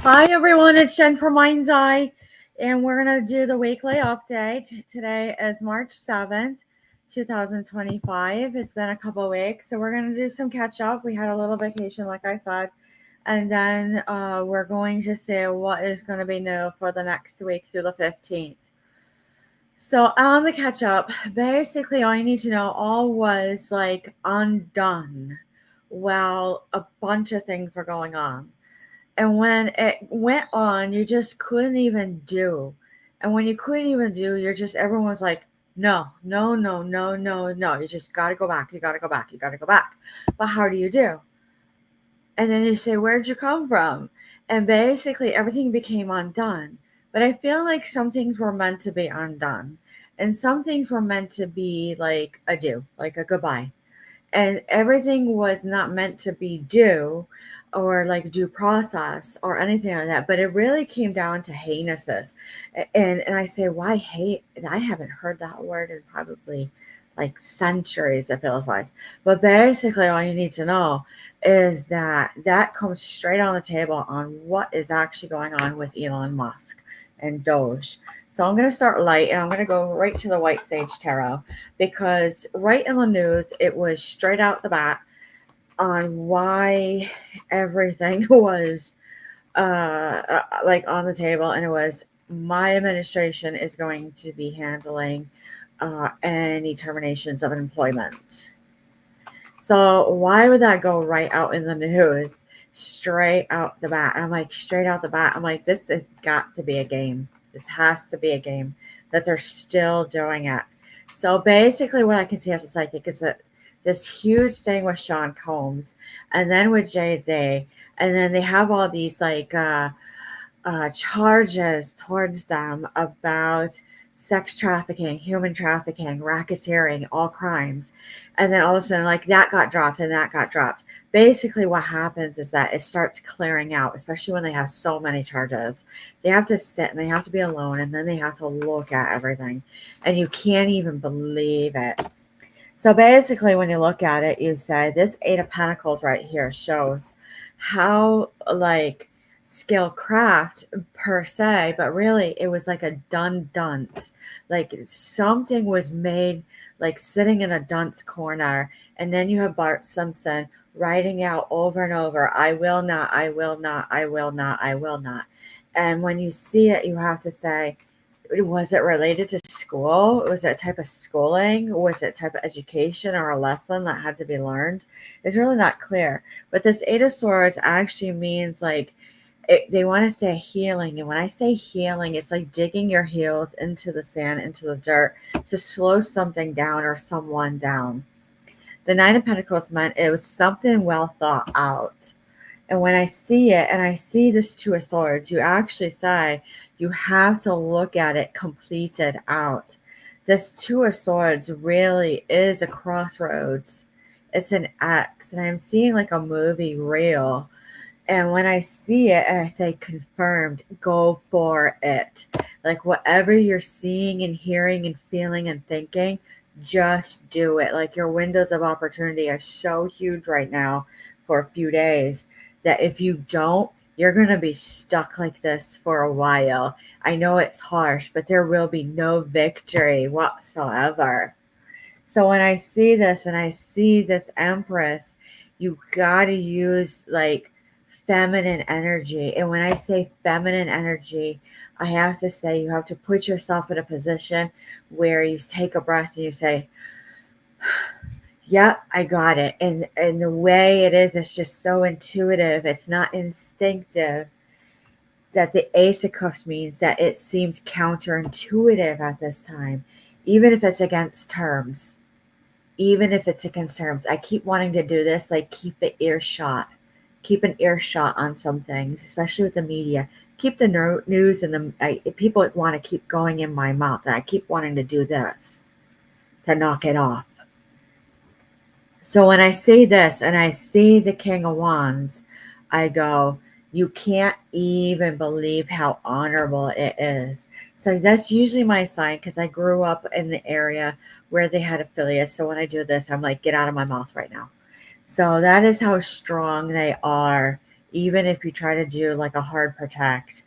Hi everyone, it's Jen from Mind's Eye, and we're gonna do the weekly update. Today is March 7th, 2025. It's been a couple weeks, so we're gonna do some catch up. We had a little vacation, like I said, and then we're going to see what is going to be new for the next week through the 15th. So on the catch up, basically all you need to know all was like undone while a bunch of things were going on. And when it went on, you just couldn't even do. And when you couldn't even do, you're just, everyone was like, no, no, no, no, no, no. You just got to go back. You got to go back. You got to go back. But how do you do? And then you say, where'd you come from? And basically everything became undone. But I feel like some things were meant to be undone. And some things were meant to be like adieu, like a goodbye, and everything was not meant to be due or like due process or anything like that, but it really came down to heinousness. And I say, why hate? And I haven't heard that word in probably like centuries, it feels like. But basically all you need to know is that that comes straight on the table on what is actually going on with Elon Musk and Doge. So I'm going to start light and I'm going to go right to the White Sage Tarot, because right in the news, it was straight out the bat on why everything was like on the table. And it was, my administration is going to be handling any terminations of employment. So why would that go right out in the news? Straight out the bat. And I'm like, straight out the bat. I'm like, this has got to be a game. This has to be a game that they're still doing it. So basically, what I can see as a psychic is that this huge thing with Sean Combs, and then with Jay Z, and then they have all these like charges towards them about sex trafficking, human trafficking, racketeering, all crimes. And then all of a sudden, like that got dropped and that got dropped. Basically, what happens is that it starts clearing out, especially when they have so many charges. They have to sit and they have to be alone and then they have to look at everything. And you can't even believe it. So basically, when you look at it, you say this Eight of Pentacles right here shows how like skill craft per se, but really it was like a done dunce. Like something was made like sitting in a dunce corner, and then you have Bart Simpson writing out over and over, I will not, I will not, I will not, I will not. And when you see it, you have to say, was it related to school? Was it a type of schooling? Was it a type of education or a lesson that had to be learned? It's really not clear. But this Eight of Swords actually means like they want to say healing. And when I say healing, it's like digging your heels into the sand, into the dirt to slow something down or someone down. The Nine of Pentacles meant it was something well thought out. And when I see it and I see this Two of Swords, you actually say you have to look at it completed out. This Two of Swords really is a crossroads. It's an X, and I'm seeing like a movie reel. And when I see it and I say confirmed, go for it. Like whatever you're seeing and hearing and feeling and thinking, just do it. Like your windows of opportunity are so huge right now for a few days that if you don't, you're going to be stuck like this for a while. I know it's harsh, but there will be no victory whatsoever. So when I see this and I see this Empress, you got to use like feminine energy. And when I say feminine energy, I have to say you have to put yourself in a position where you take a breath and you say, yep, I got it. And the way it is, it's just so intuitive. It's not instinctive. That the Ace of Cups means that it seems counterintuitive at this time, even if it's against terms. Even if it's against terms, I keep wanting to do this, like keep the earshot, keep an earshot on some things, especially with the media. Keep the news and people want to keep going in my mouth. And I keep wanting to do this to knock it off. So when I see this and I see the King of Wands, I go, you can't even believe how honorable it is. So that's usually my sign because I grew up in the area where they had affiliates. So when I do this, I'm like, get out of my mouth right now. So that is how strong they are even if you try to do like a hard protect.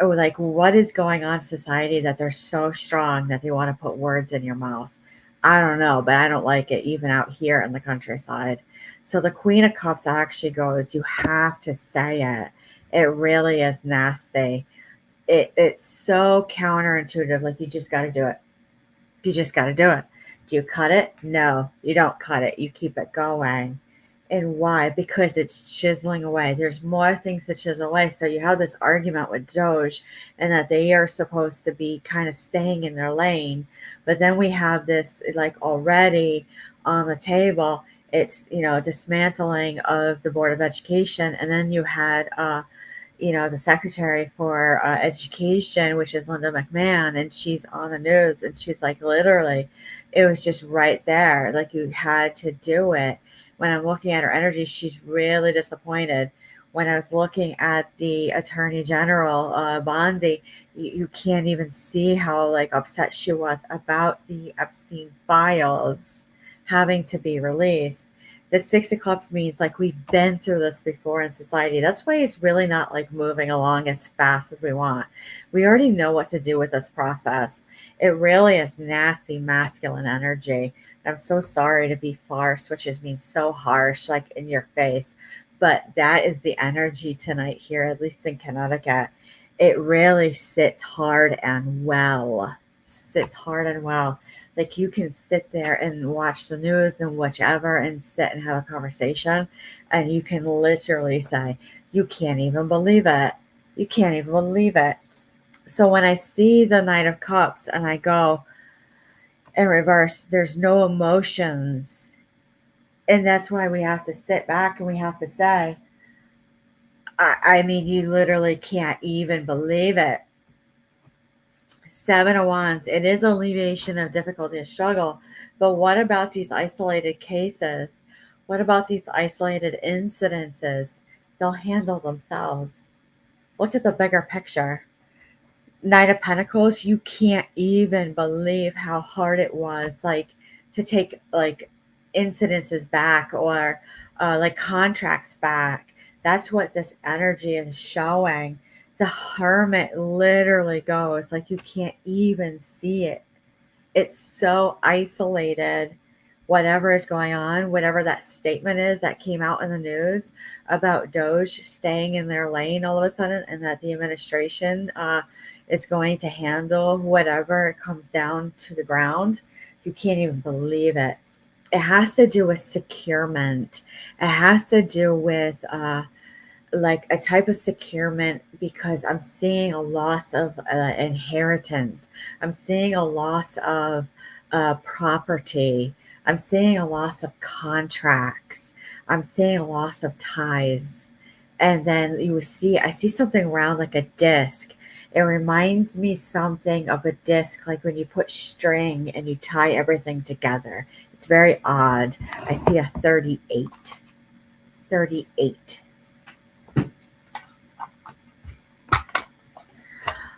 Or like, what is going on in society that they're so strong that they want to put words in your mouth? I don't know, but I don't like it even out here in the countryside. So the Queen of Cups actually goes, you have to say it. It really is nasty. It's so counterintuitive. Like, you just got to do it. You just got to do it. Do you cut it? No, you don't cut it. You keep it going. And why? Because it's chiseling away. There's more things to chisel away. So you have this argument with Doge and that they are supposed to be kind of staying in their lane. But then we have this like already on the table. It's, dismantling of the Board of Education. And then you had the secretary for education, which is Linda McMahon, and she's on the news, and she's like, literally, it was just right there. Like, you had to do it. When I'm looking at her energy, she's really disappointed. When I was looking at the Attorney General, Bondi, you can't even see how like upset she was about the Epstein files having to be released. The 6 of Cups means like we've been through this before in society. That's why it's really not like moving along as fast as we want. We already know what to do with this process. It really is nasty masculine energy. I'm so sorry to be farce, which is means so harsh, like in your face. But that is the energy tonight here, at least in Connecticut. It really sits hard and well. Sits hard and well. Like, you can sit there and watch the news and whichever and sit and have a conversation, and you can literally say, you can't even believe it. You can't even believe it. So when I see the Knight of Cups and I go in reverse, there's no emotions. And that's why we have to sit back and we have to say, I mean, you literally can't even believe it. 7 of Wands, it is alleviation of difficulty and struggle. But what about these isolated cases? What about these isolated incidences? They'll handle themselves. Look at the bigger picture. Knight of Pentacles, you can't even believe how hard it was, like, to take like incidences back or like contracts back. That's what this energy is showing. The Hermit literally goes like you can't even see it. It's so isolated. Whatever is going on, whatever that statement is that came out in the news about Doge staying in their lane all of a sudden, and that the administration is going to handle whatever comes down to the ground, you can't even believe it. It has to do with securement. It has to do with like a type of securement, because I'm seeing a loss of inheritance. I'm seeing a loss of property. I'm seeing a loss of contracts. I'm seeing a loss of ties. And then you will see, I see something round like a disc. It reminds me something of a disc, like when you put string and you tie everything together. It's very odd. I see a 38. 38.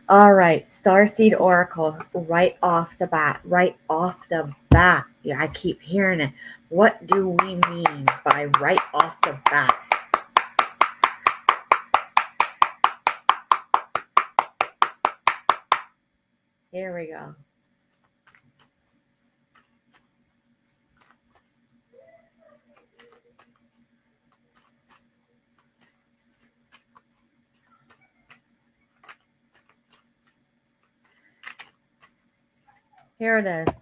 All right, Starseed Oracle, right off the bat, right off the bat. Yeah, I keep hearing it. What do we mean by right off the bat? Here we go. Here it is.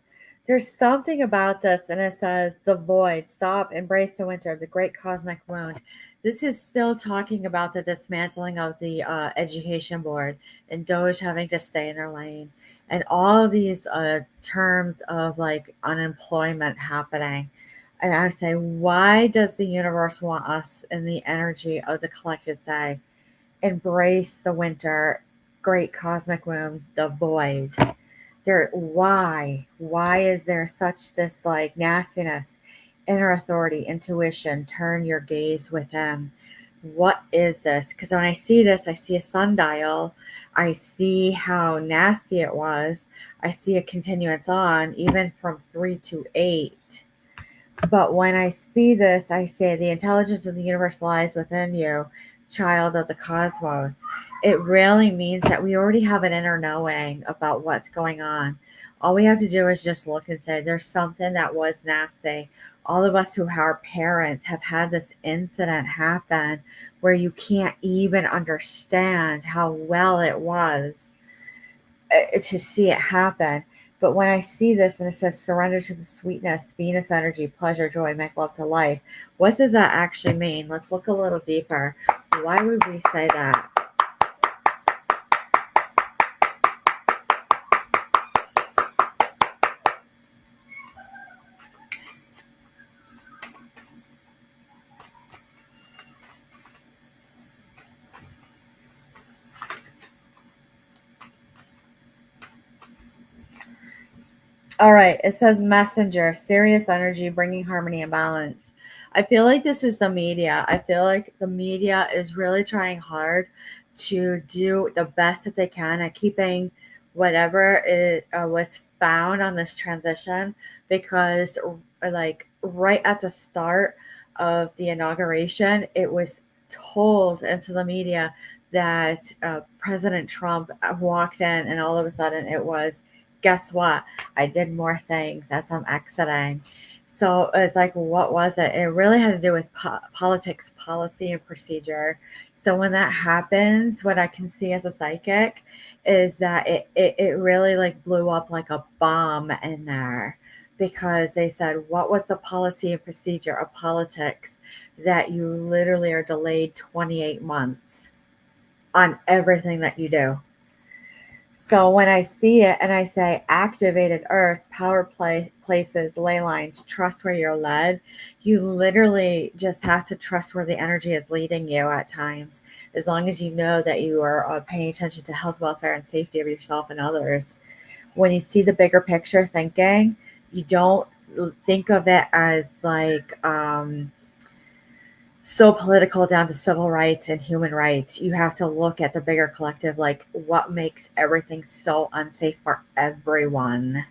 There's something about this, and it says, the void, stop, embrace the winter, the great cosmic wound. This is still talking about the dismantling of the education board and Doge having to stay in their lane, and all of these terms of like unemployment happening. And I say, why does the universe want us in the energy of the collective say, embrace the winter, great cosmic wound, the void? Why is there such this like nastiness? Inner authority, intuition, turn your gaze within. What is this? Because when I see this, I see a sundial. I see how nasty it was. I see a continuance on, even from 3 to 8. But when I see this, I say the intelligence of the universe lies within you. child of the cosmos. It really means that we already have an inner knowing about what's going on. All we have to do is just look and say, there's something that was nasty. All of us who are parents have had this incident happen where you can't even understand how well it was to see it happen. But when I see this and it says surrender to the sweetness, Venus energy, pleasure, joy, make love to life, what does that actually mean? Let's look a little deeper. Why would we say that? All right, it says messenger, serious energy, bringing harmony and balance. I feel like this is the media. I feel like the media is really trying hard to do the best that they can at keeping whatever it was found on this transition because, like, right at the start of the inauguration, it was told into the media that President Trump walked in and all of a sudden it was, guess what? I did more things as I'm exiting. So it's like, what was it? It really had to do with politics, policy, and procedure. So when that happens, what I can see as a psychic is that it really like blew up like a bomb in there because they said, what was the policy and procedure of politics that you literally are delayed 28 months on everything that you do? So when I see it and I say activated earth, power places, ley lines, trust where you're led, you literally just have to trust where the energy is leading you at times. As long as you know that you are paying attention to health, welfare, and safety of yourself and others. When you see the bigger picture thinking, you don't think of it as like, so political down to civil rights and human rights. You have to look at the bigger collective, like what makes everything so unsafe for everyone.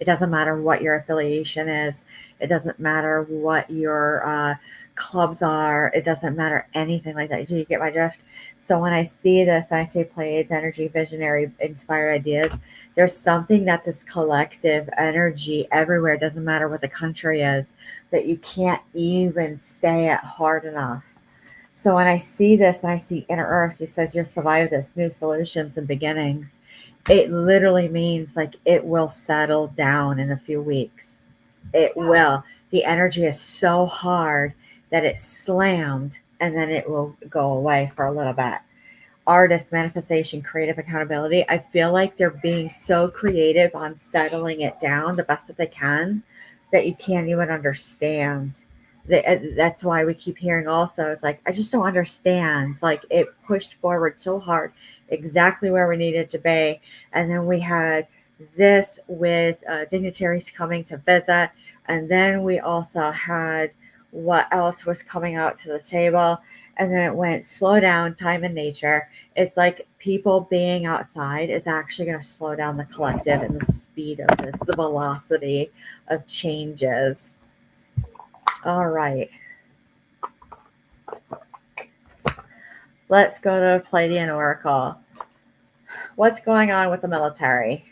It doesn't matter what your affiliation is. It doesn't matter what your clubs are. It doesn't matter anything like that. Do you get my drift? So when I see this, and I say Pleiades energy, visionary, inspired ideas, there's something that this collective energy everywhere, doesn't matter what the country is, that you can't even say it hard enough. So when I see this and I see inner earth, it says you'll survive this, new solutions and beginnings. It literally means like it will settle down in a few weeks. It will. The energy is so hard that it's slammed and then it will go away for a little bit. Artist, manifestation, creative accountability. I feel like they're being so creative on settling it down the best that they can that you can't even understand. That's why we keep hearing also, it's like, I just don't understand. It's like it pushed forward so hard, exactly where we needed to be. And then we had this with dignitaries coming to visit. And then we also had what else was coming out to the table. And then it went slow down, time and nature. It's like people being outside is actually going to slow down the collective and the speed of this velocity of changes. All right. Let's go to Palladian Oracle. What's going on with the military?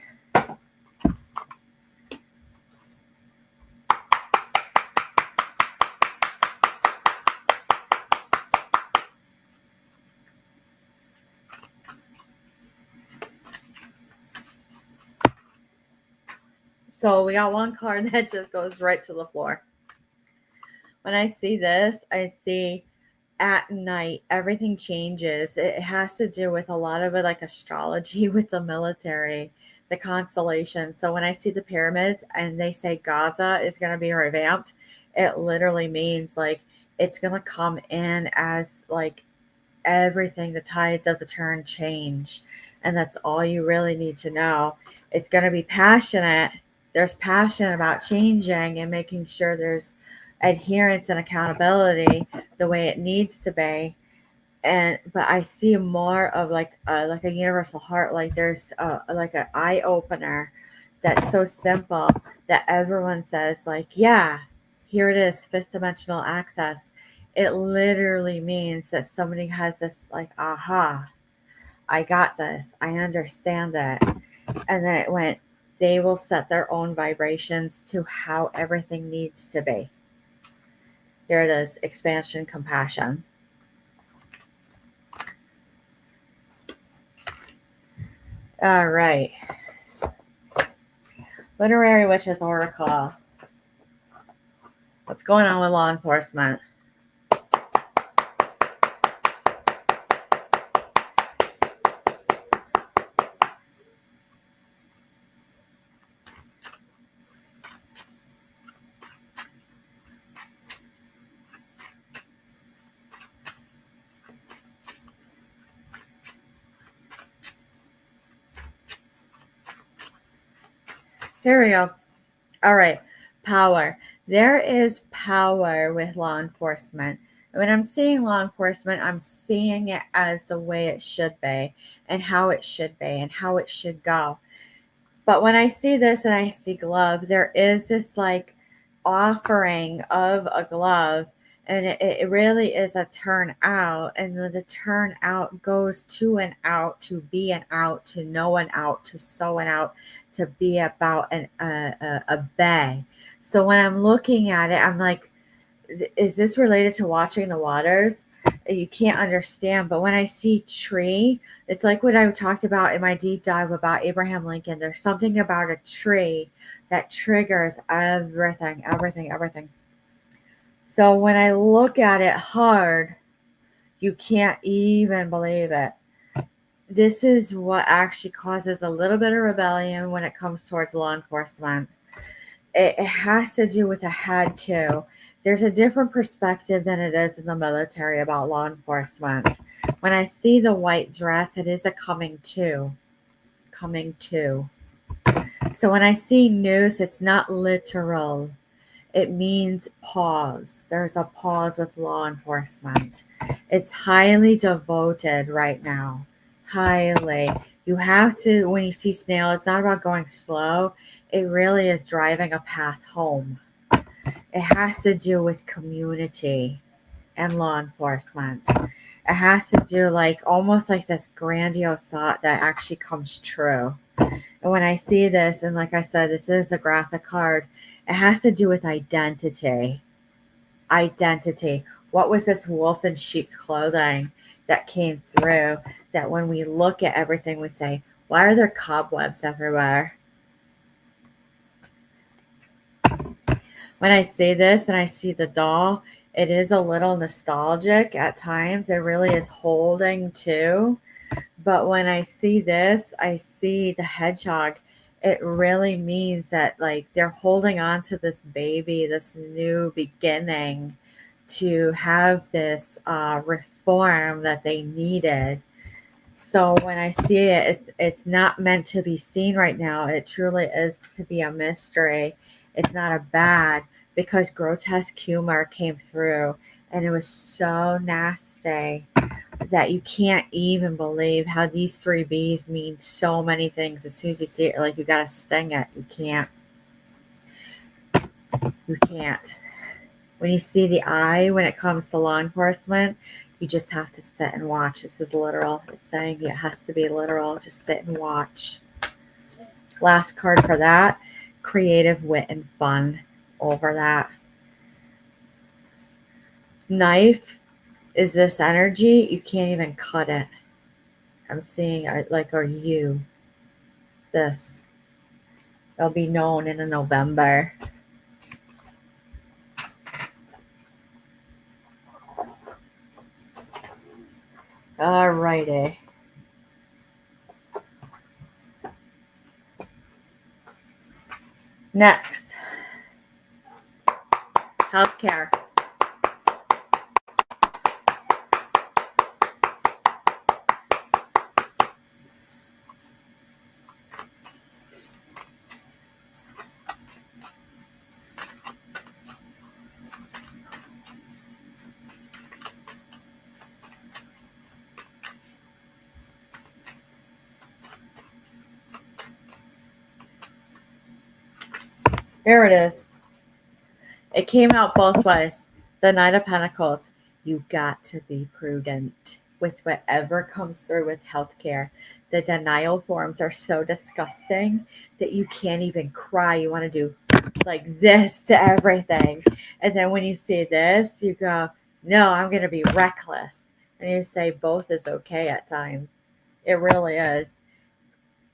So we got one card that just goes right to the floor. When I see this, I see at night everything changes. It has to do with a lot of it like astrology with the military, the constellations. So when I see the pyramids and they say Gaza is going to be revamped, it literally means like it's going to come in as like everything, the tides of the turn change. And that's all you really need to know. It's going to be passionate. There's passion about changing and making sure there's adherence and accountability the way it needs to be. And but I see more of like a universal heart. Like there's like an eye opener that's so simple that everyone says like, yeah, here it is, fifth dimensional access. It literally means that somebody has this like, aha, I got this, I understand it. And then it went, they will set their own vibrations to how everything needs to be. Here it is, expansion, compassion. All right. Literary Witches Oracle. What's going on with law enforcement? Here we go. All right. Power. There is power with law enforcement. When I'm seeing law enforcement, I'm seeing it as the way it should be and how it should be and how it should go. But when I see this and I see glove, there is this like offering of a glove, and it really is a turn out. And when the turn out goes to an out, to be an out, to know an out, to sow an out, to be about a bay. So when I'm looking at it, I'm like, is this related to watching the waters? You can't understand. But when I see tree, it's like what I talked about in my deep dive about Abraham Lincoln. There's something about a tree that triggers everything, everything, everything. So when I look at it hard, you can't even believe it. This is what actually causes a little bit of rebellion when it comes towards law enforcement. It has to do with a head too. There's a different perspective than it is in the military about law enforcement. When I see the white dress, it is a coming to. Coming to. So when I see noose, it's not literal. It means pause. There's a pause with law enforcement. It's highly devoted right now. Highly. You have to, when you see snail, it's not about going slow. It really is driving a path home. It has to do with community and law enforcement. It has to do like almost like this grandiose thought that actually comes true. And when I see this, and like I said, this is a graphic card, it has to do with identity. Identity. What was this wolf in sheep's clothing that came through that when we look at everything, we say, why are there cobwebs everywhere? When I see this and I see the doll, it is a little nostalgic at times. It really is holding too. But when I see this, I see the hedgehog. It really means that like they're holding on to this baby, this new beginning to have this reform that they needed. So when I see it, it's not meant to be seen right now. It truly is to be a mystery. It's not a bad, because grotesque humor came through and it was so nasty that you can't even believe how these three B's mean so many things. As soon as you see it, like you gotta sting it. You can't. You can't. When you see the eye, when it comes to law enforcement, you just have to sit and watch. This is literal. It's saying it has to be literal. Just sit and watch. Last card for that, creative wit and fun over that. Knife is this energy. You can't even cut it. I'm seeing like, are you this? They'll be known in November. Alrighty. Next, healthcare. Here it is. It came out both ways. The Knight of Pentacles. You got to be prudent with whatever comes through with healthcare. The denial forms are so disgusting that you can't even cry. You want to do like this to everything. And then when you see this, you go, no, I'm going to be reckless. And you say both is okay at times. It really is.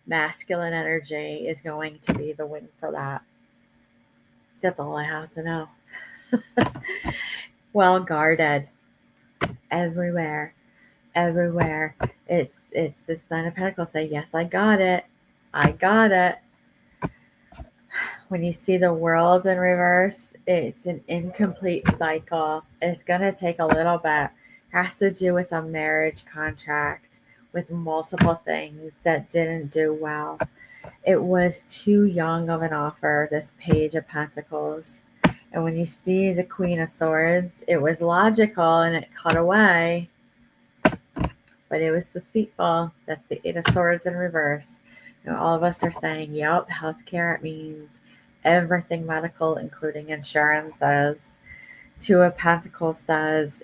Masculine energy is going to be the win for that. That's all I have to know. Well guarded everywhere, everywhere. It's this Nine of Pentacles say, yes, I got it. I got it. When you see the world in reverse, it's an incomplete cycle. It's going to take a little bit. It has to do with a marriage contract, with multiple things that didn't do well. It was too young of an offer, this Page of Pentacles. And when you see the Queen of Swords, it was logical and it cut away, but it was deceitful. That's the Eight of Swords in reverse. And all of us are saying, yep, healthcare, it means everything medical, including insurances. Two of Pentacles says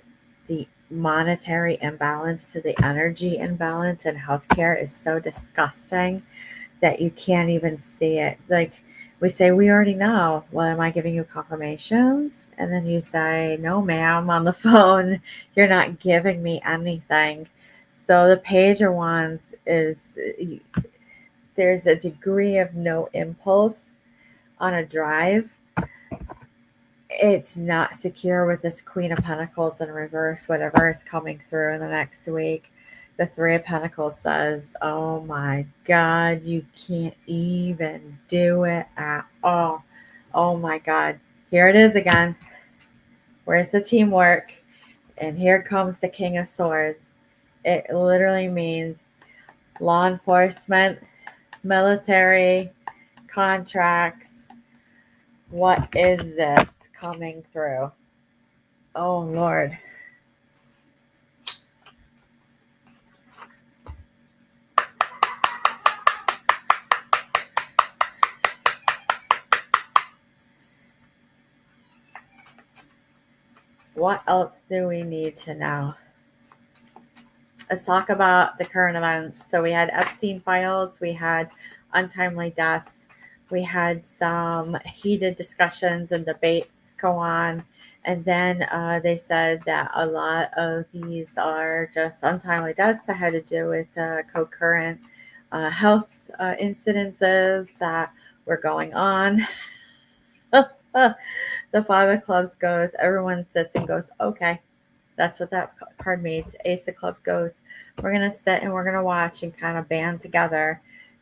the monetary imbalance to the energy imbalance in healthcare is so disgusting that you can't even see it. Like we say, we already know. Well, am I giving you confirmations? And then you say, no, ma'am, on the phone, you're not giving me anything. So the Page of Wands is, there's a degree of no impulse on a drive. It's not secure with this Queen of Pentacles in reverse, whatever is coming through in the next week. The Three of Pentacles says, oh my God, you can't even do it at all. Oh my God. Here it is again. Where's the teamwork? And here comes the King of Swords. It literally means law enforcement, military, contracts. What is this coming through? Oh, Lord. What else do we need to know? Let's talk about the current events. So we had Epstein files, we had untimely deaths, we had some heated discussions and debates go on, and then they said that a lot of these are just untimely deaths that had to do with concurrent health incidences that were going on. The Five of Clubs goes, everyone sits and goes, okay. That's what that card means. Ace of Clubs goes, we're going to sit and we're going to watch and kind of band together.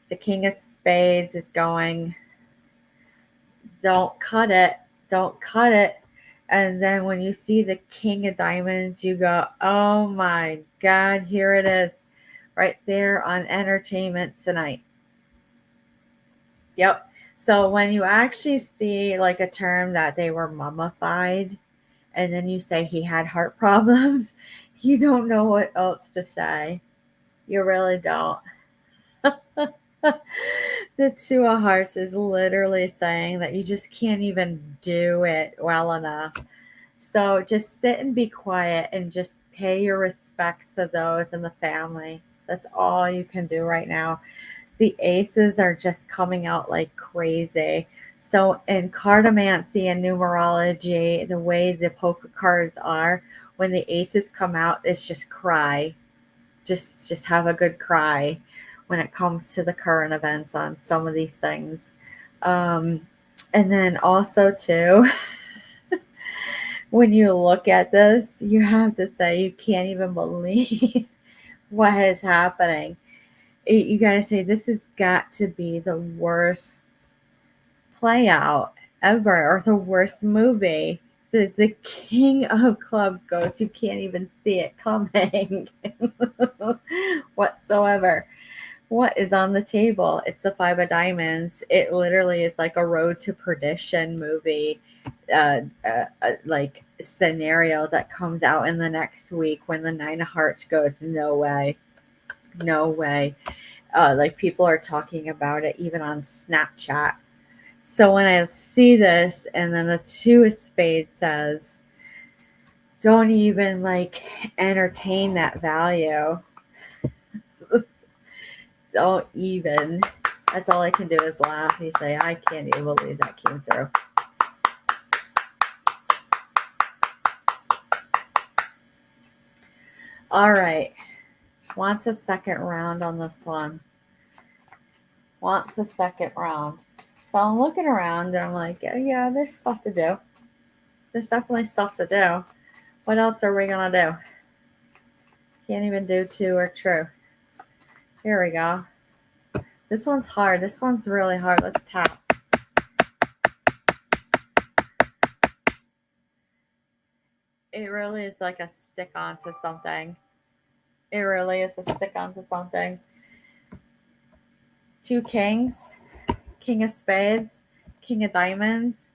The King of Spades is going, don't cut it. Don't cut it. And then when you see the King of Diamonds, you go, oh my God, here it is. Right there on entertainment tonight. Yep. So when you actually see like a term that they were mummified, and then you say he had heart problems, you don't know what else to say. You really don't. The Two of Hearts is literally saying that you just can't even do it well enough. So just sit and be quiet and just pay your respects to those in the family. That's all you can do right now. The aces are just coming out like crazy. So in cartomancy and numerology, the way the poker cards are, when the aces come out, it's just cry. Just have a good cry when it comes to the current events on some of these things. And then also too, when you look at this, you have to say you can't even believe what is happening. You got to say this has got to be the worst play out ever, or the worst movie. The King of Clubs goes, you can't even see it coming whatsoever. What is on the table? It's a Five of Diamonds. It literally is like a Road to Perdition movie, like scenario that comes out in the next week when the Nine of Hearts goes, no way. No way. Like people are talking about it even on Snapchat. So when I see this, and then the Two of Spades says, don't even like entertain that value. Don't even. That's all I can do is laugh and say, I can't even believe that came through. All right. Wants a second round on this one. Wants a second round. So I'm looking around and I'm like, yeah, there's stuff to do. There's definitely stuff to do. What else are we going to do? Can't even do two or true. Here we go. This one's hard. This one's really hard. Let's tap. It really is like a stick onto something. It really is a stick onto something. Two kings. King of spades. King of diamonds.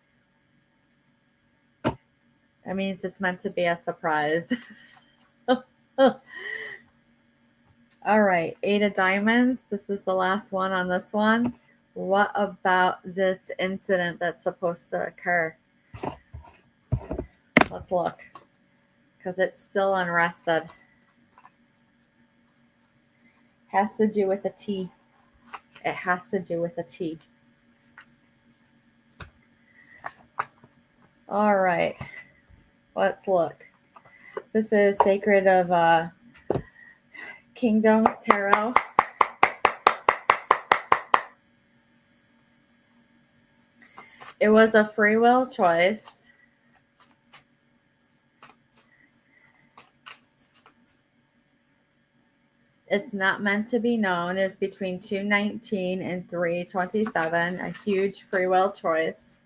That means it's meant to be a surprise. All right, 8 of diamonds. This is the last one on this one. What about this incident that's supposed to occur? Let's look, because it's still unrested. Has to do with a T. It has to do with a T. All right, let's look. This is Sacred of Kingdoms Tarot. It was a free will choice. It's not meant to be known. It's between 219 and 327. A huge free will choice.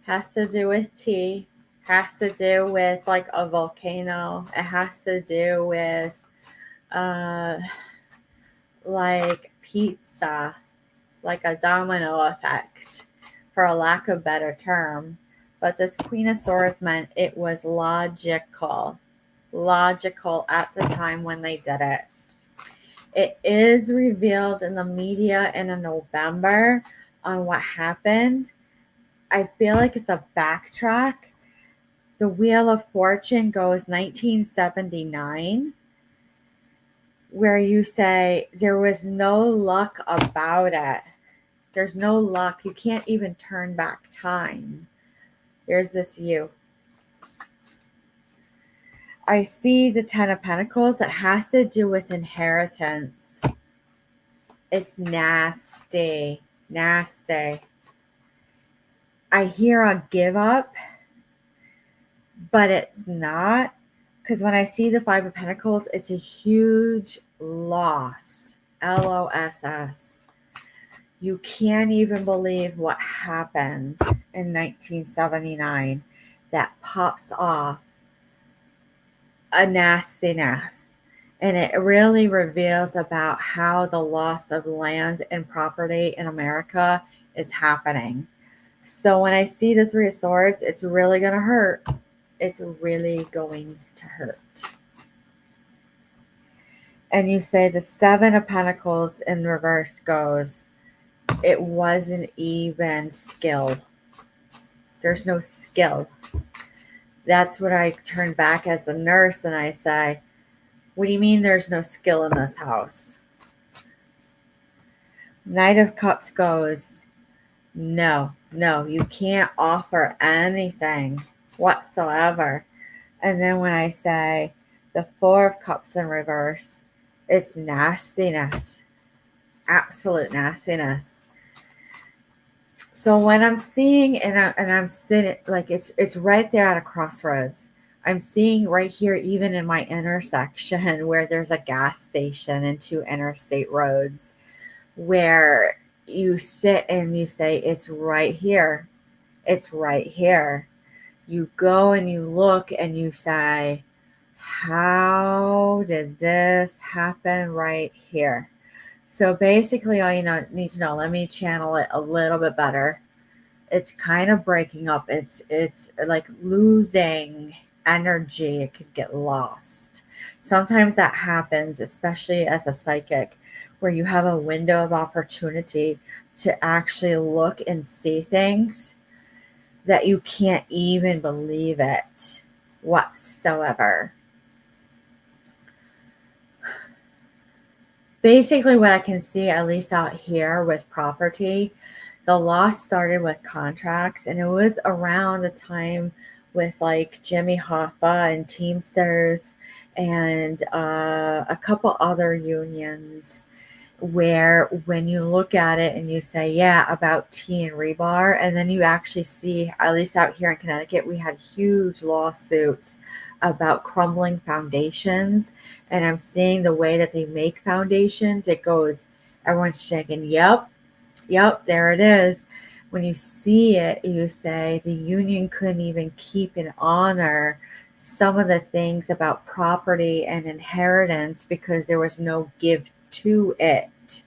Has to do with tea. Has to do with like a volcano. It has to do with like pizza, like a domino effect, for a lack of better term. But this Queen of Swords meant it was logical at the time when they did it. It is revealed in the media in November on what happened. I feel like it's a backtrack. The Wheel of Fortune goes 1979, where you say there was no luck about it. There's no luck. You can't even turn back time. There's this you. I see the 10 of Pentacles. It has to do with inheritance. It's nasty. Nasty. I hear a give up, but it's not. Because when I see the 5 of Pentacles, it's a huge loss. LOSS. You can't even believe what happened in 1979 that pops off a nastiness. And it really reveals about how the loss of land and property in America is happening. So when I see the 3 of Swords, it's really going to hurt. It's really going to hurt. And you say the 7 of Pentacles in reverse goes, it wasn't even skill. There's no skill. That's what I turn back as a nurse and I say, what do you mean there's no skill in this house? Knight of Cups goes, no, you can't offer anything whatsoever. And then when I say the 4 of Cups in reverse, it's nastiness. Absolute nastiness. So when I'm seeing and I'm sitting, like it's right there at a crossroads. I'm seeing right here, even in my intersection where there's a gas station and 2 interstate roads, where you sit and you say, it's right here. It's right here. You go and you look and you say, how did this happen right here? So basically all you need to know, let me channel it a little bit better. It's kind of breaking up. It's like losing energy. It could get lost. Sometimes that happens, especially as a psychic, where you have a window of opportunity to actually look and see things, that you can't even believe it whatsoever. Basically, what I can see, at least out here with property, the loss started with contracts, and it was around the time with like Jimmy Hoffa and Teamsters and a couple other unions, where when you look at it and you say, yeah, about tea and rebar, and then you actually see, at least out here in Connecticut, we had huge lawsuits about crumbling foundations. And I'm seeing the way that they make foundations, it goes, everyone's shaking, yep, there it is. When you see it, you say the union couldn't even keep and honor some of the things about property and inheritance because there was no give to it.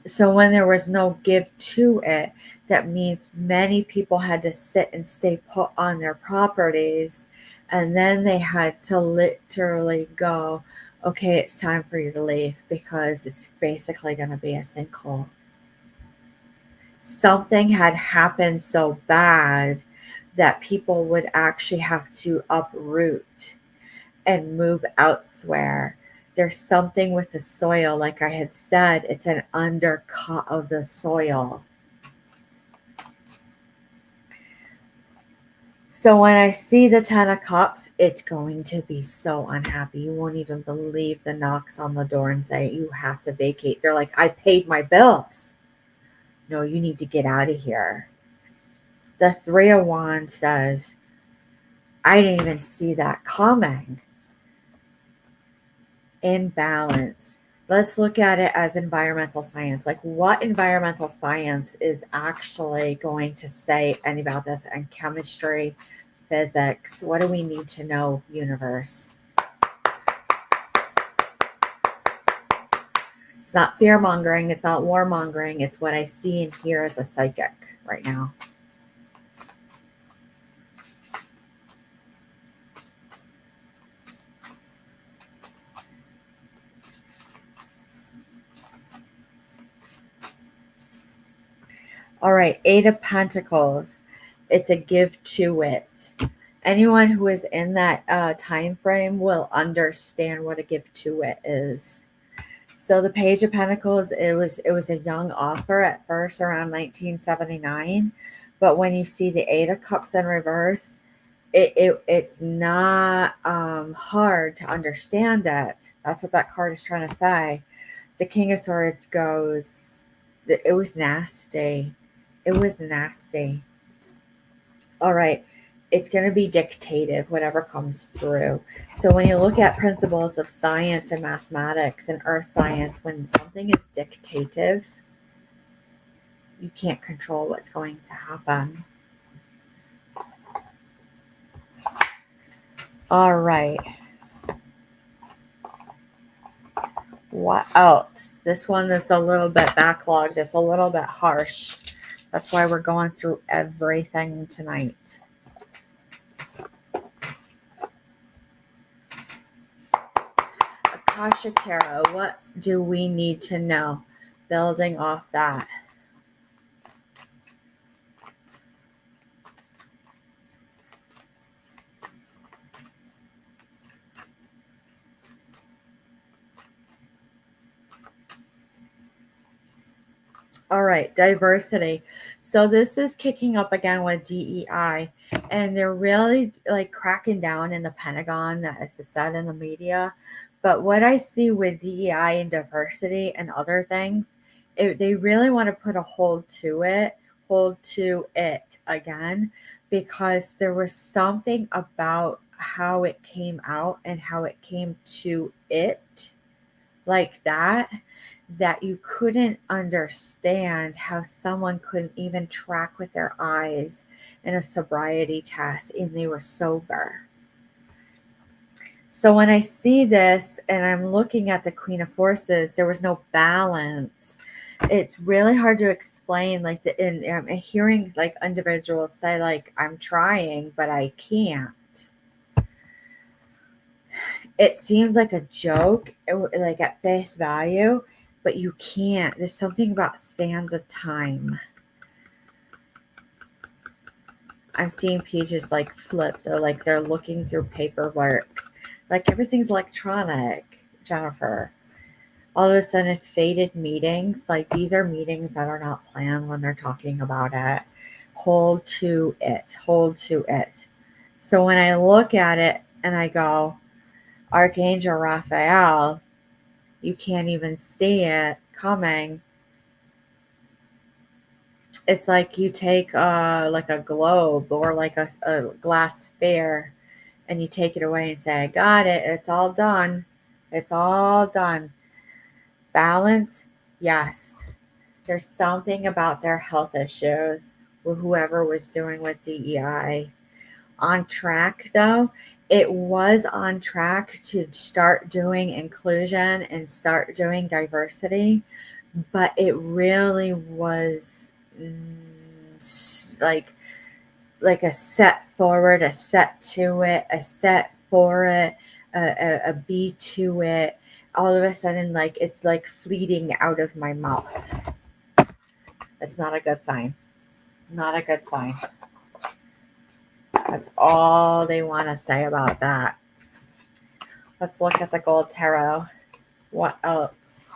So when there was no give to it, that means many people had to sit and stay put on their properties, and then they had to literally go, okay, it's time for you to leave because it's basically going to be a sinkhole. Something had happened so bad that people would actually have to uproot and move elsewhere. There's something with the soil, like I had said, it's an undercut of the soil. So when I see the 10 of Cups, it's going to be so unhappy. You won't even believe the knocks on the door and say, you have to vacate. They're like, I paid my bills. No, you need to get out of here. The 3 of Wands says, I didn't even see that coming. Imbalance. Let's look at it as environmental science. Like, what environmental science is actually going to say any about this? And chemistry, physics. What do we need to know, universe? It's not fear mongering. It's not warmongering. It's what I see and hear as a psychic right now. All right, 8 of Pentacles. It's a give to it. Anyone who is in that time frame will understand what a give to it is. So the Page of Pentacles, it was a young author at first, around 1979. But when you see the 8 of Cups in reverse, it's not hard to understand it. That's what that card is trying to say. The King of Swords goes, it was nasty. It was nasty. All right. It's going to be dictative, whatever comes through. So when you look at principles of science and mathematics and earth science, when something is dictative, you can't control what's going to happen. All right. What else? This one is a little bit backlogged. It's a little bit harsh. That's why we're going through everything tonight. Akashic Tarot, what do we need to know? Building off that. All right, diversity. So this is kicking up again with DEI, and they're really like cracking down in the Pentagon, as is said in the media. But what I see with DEI and diversity and other things, they really want to put a hold to it again, because there was something about how it came out and how it came to it like that you couldn't understand how someone couldn't even track with their eyes in a sobriety test and they were sober. So when I see this and I'm looking at the Queen of Forces, there was no balance. It's really hard to explain. Like I'm hearing like individuals say, like, I'm trying, but I can't. It seems like a joke, like at face value, but you can't. There's something about sands of time. I'm seeing pages like flipped or like they're looking through paperwork. Like everything's electronic, Jennifer. All of a sudden, faded meetings. Like these are meetings that are not planned when they're talking about it. Hold to it. Hold to it. So when I look at it and I go, Archangel Raphael, you can't even see it coming. It's like you take like a globe or like a glass sphere and you take it away and say, I got it. It's all done. It's all done. Balance, yes. There's something about their health issues with whoever was doing with DEI. On track, though, it was on track to start doing inclusion and start doing diversity, but it really was like a set forward, a set to it, a set for it, a be to it. All of a sudden, like it's like fleeting out of my mouth. It's not a good sign. Not a good sign. That's all they want to say about that. Let's look at the gold tarot. What else?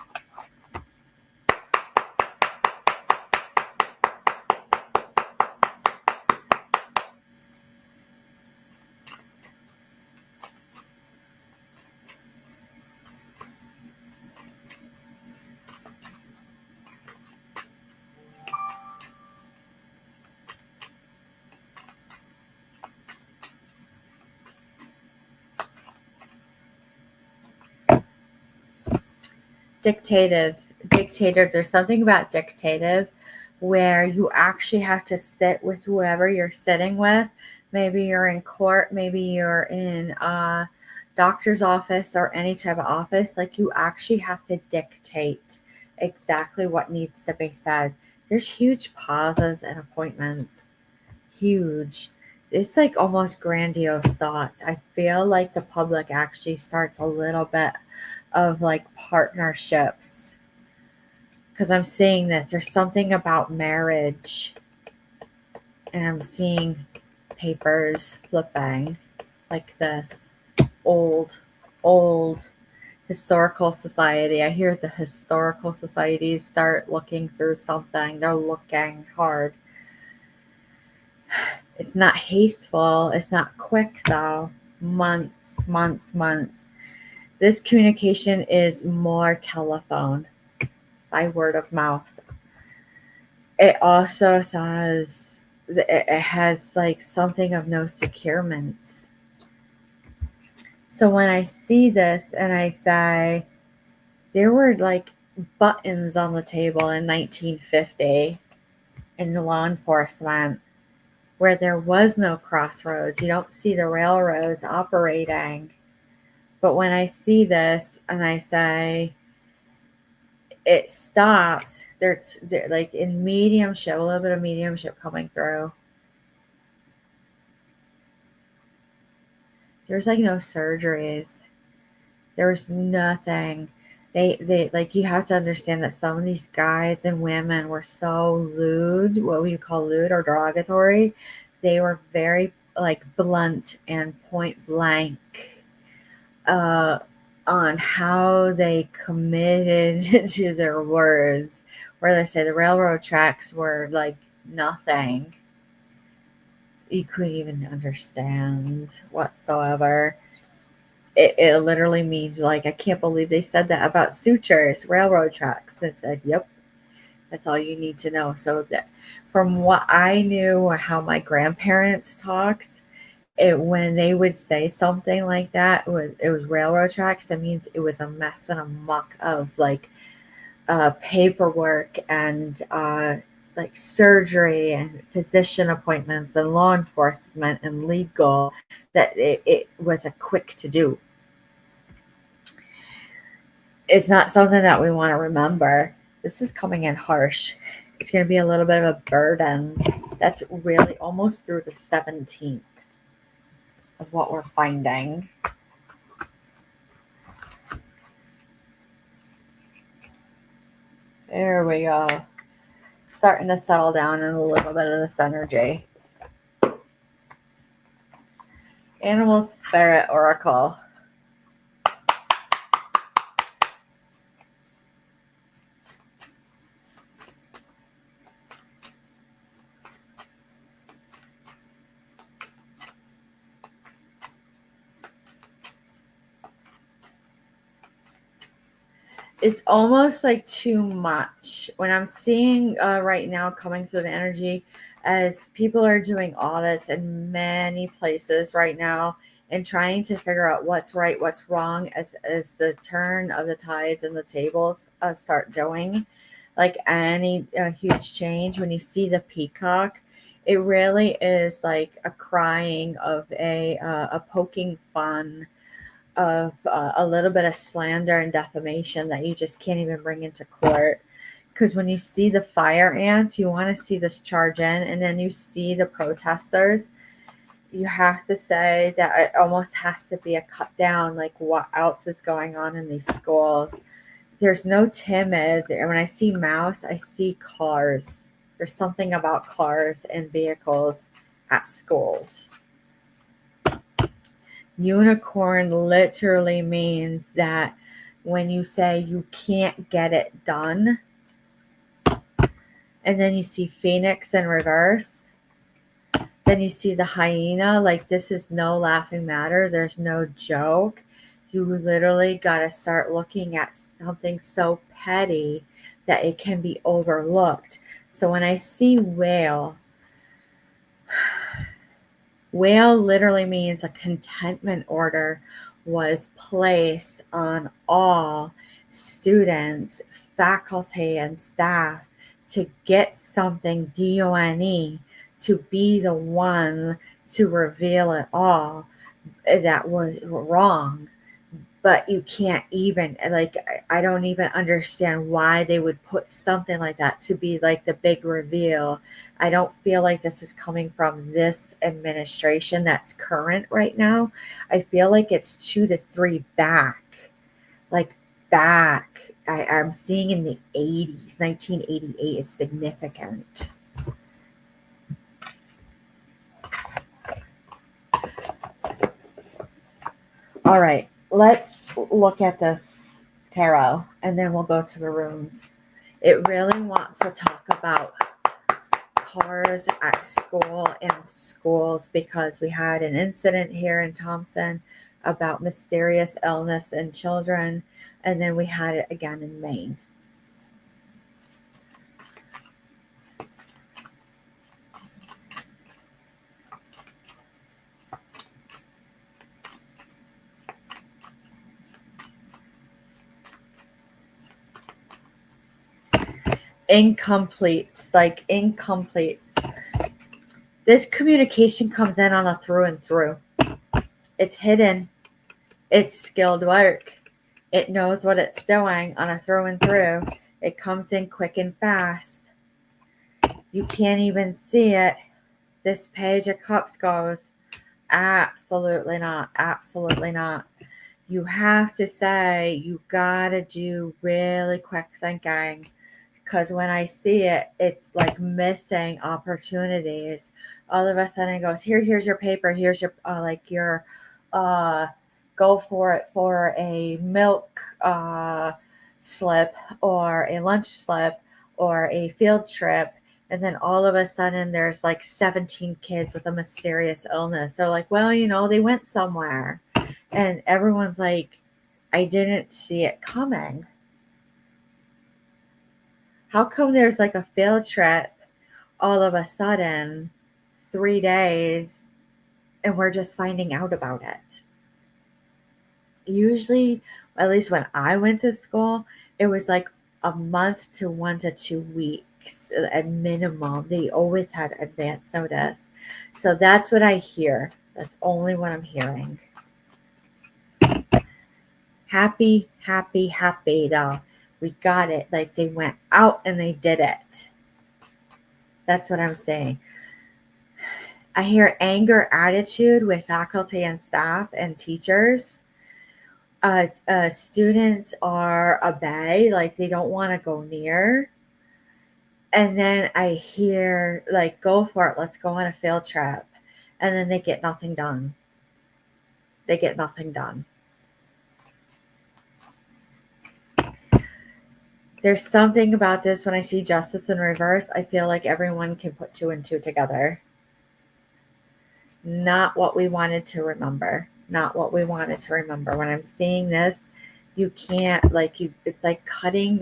Dictative. There's something about dictative where you actually have to sit with whoever you're sitting with. Maybe you're in court, maybe you're in a doctor's office or any type of office. Like you actually have to dictate exactly what needs to be said. There's huge pauses and appointments. Huge. It's like almost grandiose thoughts. I feel like the public actually starts a little bit of like partnerships because I'm seeing this. There's something about marriage, and I'm seeing papers flipping like this. Old, old historical society. I hear the historical societies start looking through something. They're looking hard. It's not hasteful. It's not quick though. Months, months, months. This communication is more telephone by word of mouth. It also says it has like something of no securements. So when I see this and I say, there were like buttons on the table in 1950 in law enforcement where there was no crossroads. You don't see the railroads operating. But when I see this and I say, it stopped, there's like in mediumship, a little bit of mediumship coming through. There's like no surgeries. There's nothing. They like you have to understand that some of these guys and women were so lewd, what we call lewd or derogatory. They were very like blunt and point blank uh, on how they committed to their words. Where they say the railroad tracks were like nothing. You couldn't even understand whatsoever. It literally means like I can't believe they said that about sutures, railroad tracks. They said, "Yep, that's all you need to know." So that, from what I knew or how my grandparents talked, when they would say something like that, it was railroad tracks. That means it was a mess and a muck of like paperwork and like surgery and physician appointments and law enforcement and legal. That it was a quick to do. It's not something that we want to remember. This is coming in harsh. It's going to be a little bit of a burden. That's really almost through the 17th of what we're finding. There we go. Starting to settle down in a little bit of this energy. Animal Spirit Oracle. It's almost like too much. When I'm seeing right now coming through the energy, as people are doing audits in many places right now and trying to figure out what's right, what's wrong, as the turn of the tides and the tables start doing, like any huge change. When you see the peacock, it really is like a crying of a poking fun of a little bit of slander and defamation that you just can't even bring into court. Because when you see the fire ants, you want to see this charge in, and then you see the protesters, you have to say that it almost has to be a cut down, like what else is going on in these schools. There's no timid. And when I see mouse, I see cars. There's something about cars and vehicles at schools. Unicorn literally means that when you say you can't get it done, and then you see Phoenix in reverse, then you see the hyena, like this is no laughing matter, there's no joke. You literally got to start looking at something so petty that it can be overlooked. So when I see whale, whale literally means a contentment order was placed on all students, faculty, and staff to get something done, to be the one to reveal it all that was wrong. But you can't even, like, I don't even understand why they would put something like that to be like the big reveal. I don't feel like this is coming from this administration that's current right now. I feel like it's 2 to 3 back, like back. I'm seeing in the 80s, 1988 is significant. All right, let's look at this tarot and then we'll go to the runes. It really wants to talk about cars at school and schools because we had an incident here in Thompson about mysterious illness in children, and then we had it again in Maine. Incompletes, like incompletes. This communication comes in on a through and through. It's hidden. It's skilled work. It knows what it's doing on a through and through. It comes in quick and fast. You can't even see it. This Page of Cups goes, absolutely not. Absolutely not. You have to say, you gotta do really quick thinking. Because when I see it, it's like missing opportunities. All of a sudden it goes, here's your paper, here's your go for it for a milk slip or a lunch slip or a field trip. And then all of a sudden there's like 17 kids with a mysterious illness. So like, well, they went somewhere. And everyone's like, I didn't see it coming. How come there's like a field trip all of a sudden, 3 days, and we're just finding out about it? Usually, at least when I went to school, it was like a month to 1 to 2 weeks at minimum. They always had advance notice. So that's what I hear. That's only what I'm hearing. Happy, happy, happy though. We got it. Like they went out and they did it. That's what I'm saying. I hear anger attitude with faculty and staff and teachers. Students are a bay, like they don't want to go near. And then I hear like, go for it. Let's go on a field trip. And then they get nothing done. they get nothing done. There's something about this when I see justice in reverse, I feel like everyone can put two and two together. Not what we wanted to remember. Not what we wanted to remember. When I'm seeing this, you can't, like, it's like cutting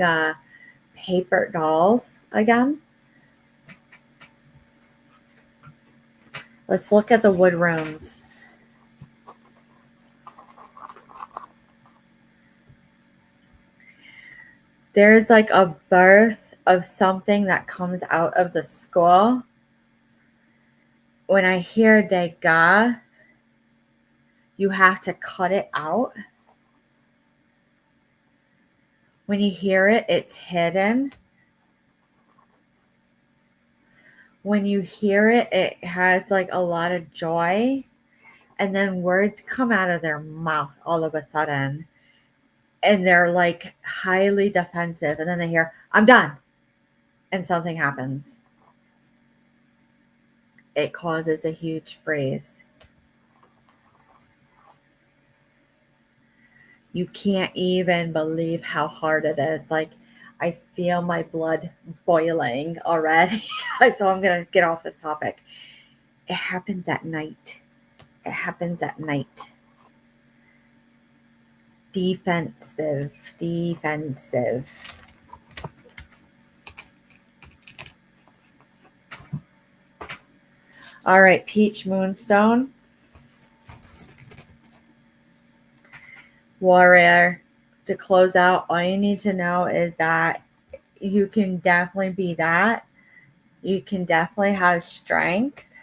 paper dolls again. Let's look at the wood runes. There's like a birth of something that comes out of the skull. When I hear Dega, you have to cut it out. When you hear it, it's hidden. When you hear it, it has like a lot of joy. And then words come out of their mouth all of a sudden. And they're like highly defensive. And then they hear, I'm done. And something happens. It causes a huge freeze. You can't even believe how hard it is. Like, I feel my blood boiling already. So I'm going to get off this topic. It happens at night. It happens at night. Defensive. All right, Peach Moonstone. Warrior. To close out, all you need to know is that you can definitely be that. You can definitely have strength.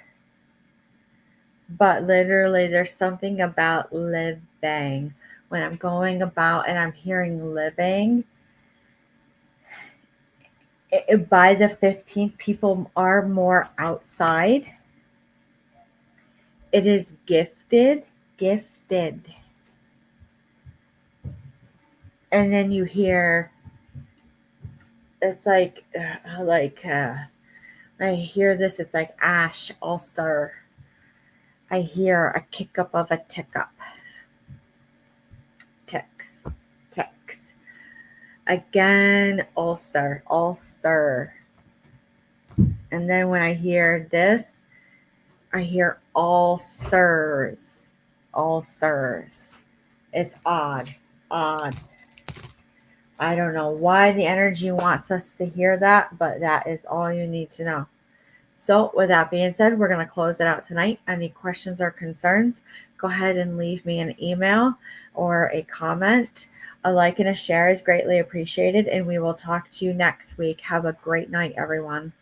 But literally, there's something about living. When I'm going about and I'm hearing living, by the 15th, people are more outside. It is gifted. And then you hear, it's like I hear this, it's like ash ulcer. I hear a kick up of a tick up. Ticks. Again, ulcer. And then when I hear this, I hear ulcers. It's odd. I don't know why the energy wants us to hear that, but that is all you need to know. So with that being said, we're going to close it out tonight. Any questions or concerns, go ahead and leave me an email or a comment. A like and a share is greatly appreciated, and we will talk to you next week. Have a great night, everyone.